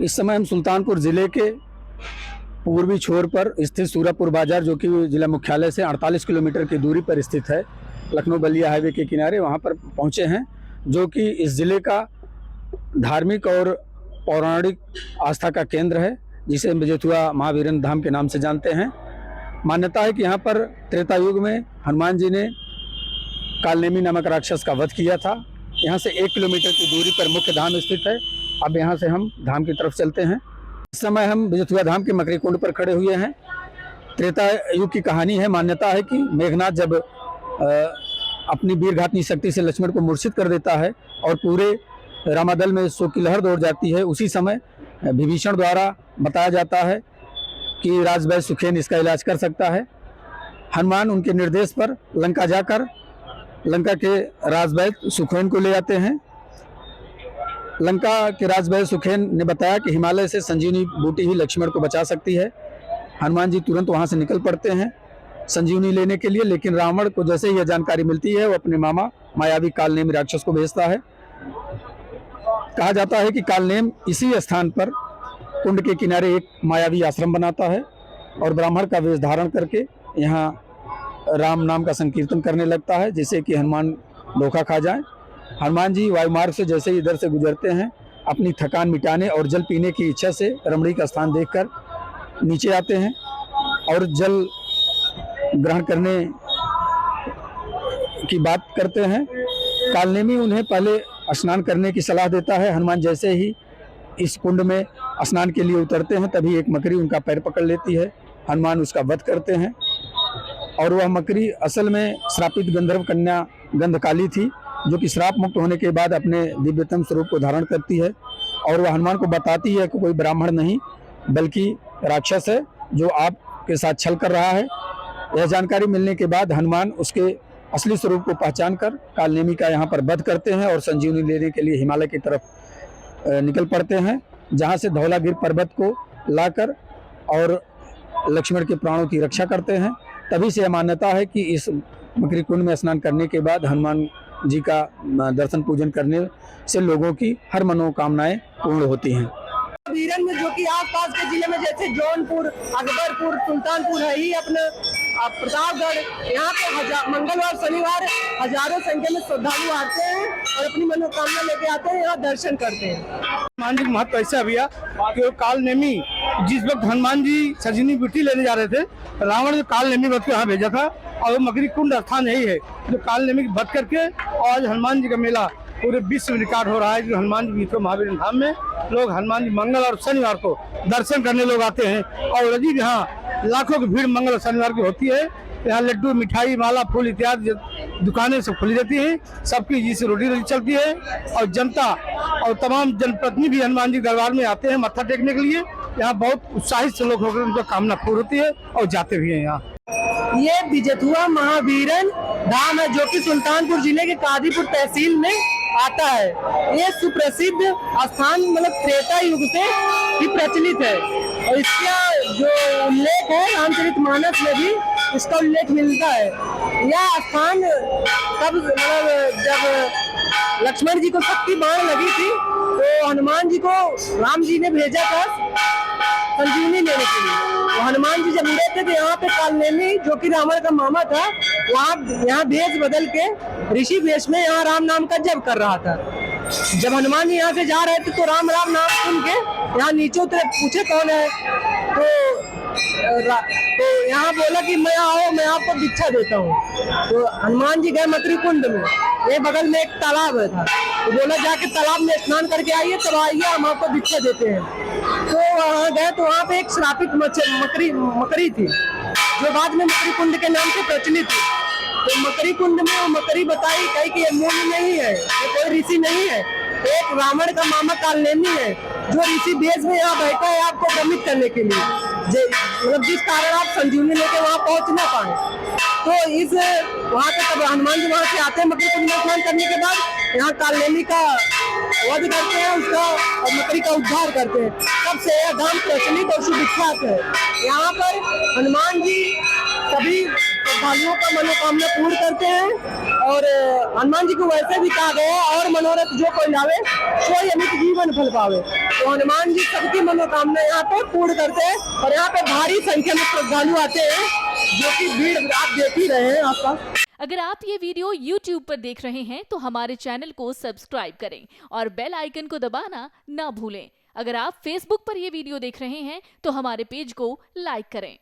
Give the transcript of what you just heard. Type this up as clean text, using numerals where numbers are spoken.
इस समय हम सुल्तानपुर ज़िले के पूर्वी छोर पर स्थित सूरजपुर बाज़ार, जो कि जिला मुख्यालय से 48 किलोमीटर की दूरी पर स्थित है, लखनऊ बलिया हाईवे के किनारे, वहाँ पर पहुँचे हैं, जो कि इस ज़िले का धार्मिक और पौराणिक आस्था का केंद्र है, जिसे बिजेथुआ महावीरन धाम के नाम से जानते हैं। मान्यता है कि यहाँ पर त्रेता युग में हनुमान जी ने कालनेमी नामक राक्षस का वध किया था। यहाँ से 1 किलोमीटर की दूरी पर मुख्य धाम स्थित है। अब यहाँ से हम धाम की तरफ चलते हैं। इस समय हम बिजेथुआ धाम के मकरी कुंड पर खड़े हुए हैं। त्रेता युग की कहानी है। मान्यता है कि मेघनाथ जब अपनी वीरघातनी शक्ति से लक्ष्मण को मूर्छित कर देता है और पूरे रामादल में शोक की लहर दौड़ जाती है, उसी समय विभीषण द्वारा बताया जाता है कि राजवैद्य सुखेन इसका इलाज कर सकता है। हनुमान उनके निर्देश पर लंका जाकर लंका के राजवैद्य सुखेन को ले आते हैं। लंका के राजवैद्य सुखेन ने बताया कि हिमालय से संजीवनी बूटी ही लक्ष्मण को बचा सकती है। हनुमान जी तुरंत वहां से निकल पड़ते हैं संजीवनी लेने के लिए, लेकिन रावण को जैसे ही यह जानकारी मिलती है, वो अपने मामा मायावी कालनेमी राक्षस को भेजता है। कहा जाता है कि कालनेम इसी स्थान पर कुंड के किनारे एक मायावी आश्रम बनाता है और ब्राह्मण का वेश धारण करके यहाँ राम नाम का संकीर्तन करने लगता है, जिससे कि हनुमान धोखा खा जाए। हनुमान जी वायुमार्ग से जैसे ही इधर से गुजरते हैं, अपनी थकान मिटाने और जल पीने की इच्छा से रमणीक स्थान देखकर नीचे आते हैं और जल ग्रहण करने की बात करते हैं। कालनेमी उन्हें पहले स्नान करने की सलाह देता है। हनुमान जैसे ही इस कुंड में स्नान के लिए उतरते हैं, तभी एक मकड़ी उनका पैर पकड़ लेती है। हनुमान उसका वध करते हैं और वह मकड़ी असल में श्रापित गंधर्व कन्या गंधकाली थी, जो कि श्राप मुक्त होने के बाद अपने दिव्यतम स्वरूप को धारण करती है और वह हनुमान को बताती है कि कोई ब्राह्मण नहीं बल्कि राक्षस है जो आपके साथ छल कर रहा है। यह जानकारी मिलने के बाद हनुमान उसके असली स्वरूप को पहचान कर कालनेमी का यहाँ पर वध करते हैं और संजीवनी लेने के लिए हिमालय की तरफ निकल पड़ते हैं, जहाँ से धौलागिर पर्वत को लाकर और लक्ष्मण के प्राणों की रक्षा करते हैं। तभी से यह मान्यता है कि इस मकरी कुंड में स्नान करने के बाद हनुमान जी का दर्शन पूजन करने से लोगों की हर मनोकामनाएं पूर्ण होती हैं। वीरन में जो कि आसपास के जिले में जैसे जौनपुर, अकबरपुर, सुल्तानपुर है ही अपना प्रतापगढ़, यहाँ पे मंगलवार शनिवार हजारों संख्या में श्रद्धालु आते हैं और अपनी मनोकामना लेके आते हैं, यहाँ दर्शन करते हैं। हनुमान जी का महत्व ऐसा भैया कि कालनेमी जिस वक्त हनुमान जी संजीवनी बूटी लेने जा रहे थे, रावण ने कालनेमी वध को यहाँ भेजा था और वो मकरी कुंड स्थान यही है जो कालनेमी वध करके आज हनुमान जी का मेला पूरे विश्व रिकॉर्ड हो रहा है। जो हनुमान जी बिजेथुआ महावीरन धाम में लोग हनुमान जी मंगल और शनिवार को दर्शन करने लोग आते हैं और अजीब यहाँ लाखों की भीड़ मंगल और शनिवार की होती है। यहाँ लड्डू, मिठाई, माला, फूल इत्यादि दुकानें सब खुली रहती हैं, सबकी जिससे रोटी रोटी चलती है और जनता और तमाम जनप्रतिनिधि भी हनुमान जी दरबार में आते हैं मत्था टेकने के लिए। यहाँ बहुत उत्साहित से लोग होकर उनका कामना पूरी होती है और जाते भी हैं। यहाँ ये बिजेथुआ महावीरन धाम है जो कि सुल्तानपुर जिले के कादीपुर तहसील में आता है। ये सुप्रसिद्ध स्थान मतलब त्रेता युग से ही प्रचलित है और इसका जो उल्लेख है रामचरितमानस में भी इसका उल्लेख मिलता है। यह स्थान तब मतलब जब लक्ष्मण जी को शक्ति बाण लगी थी तो हनुमान जी को राम जी ने भेजा था संजीवनी लेने के लिए। तो हनुमान जी जब उड़े थे तो यहाँ पे कालनेमी जो कि रावण का मामा था, वहाँ यहाँ भेष बदल के ऋषि वेश में यहाँ राम नाम का जप कर रहा था। जब हनुमान जी यहाँ से जा रहे थे तो राम राम नाम सुन के यहाँ नीचे उतरे, पूछे कौन है, तो यहाँ बोला कि मैं आओ, मैं आपको भिक्षा देता हूँ। तो हनुमान जी गए मकरी कुंड में, ये बगल में एक तालाब था, तो बोला जाके तालाब में स्नान करके आइए, तब आइए हम आपको भिक्षा देते हैं। तो वहाँ गए तो वहाँ पे एक श्रापित मकरी थी जो बाद में मकरी कुंड के नाम से प्रचलित थी। तो मकरी कुंड में वो मकरी बताई कही कि ये मुनि नहीं है, ये कोई ऋषि नहीं है, एक रावण का मामा कालनेमी है जो ऋषि वेश में यहाँ बैठा है आपको भ्रमित करने के लिए, मतलब जिस कारण आप संजीवनी लेके वहाँ पहुँच ना पाए। तो इस वहाँ पे तब हनुमान जी वहाँ से आते हैं मकरी कुंड में स्नान करने के बाद, यहाँ कालनेमी का वध करते हैं उसका और मकड़ी का उद्धार करते हैं। तब से यह धाम प्रचलित और सुविख्यात है। यहाँ पर हनुमान जी सभी श्रद्धालुओं का मनोकामना पूर्ण करते हैं। और हनुमान जी को वैसे भी कहा गया है, और मनोरथ जो कोई लावे सोई अमित जीवन फल पावे। तो हनुमान जी सबकी मनोकामना यहाँ पे पूर्ण करते हैं। और यहाँ पे भारी संख्या में श्रद्धालु आते हैं, जो कि भीड़ आप देख ही रहे हैं आसपास। अगर आप ये वीडियो YouTube पर देख रहे हैं तो हमारे चैनल को सब्सक्राइब करें और बेल आइकन को दबाना ना भूलें। अगर आप Facebook पर ये वीडियो देख रहे हैं तो हमारे पेज को लाइक करें।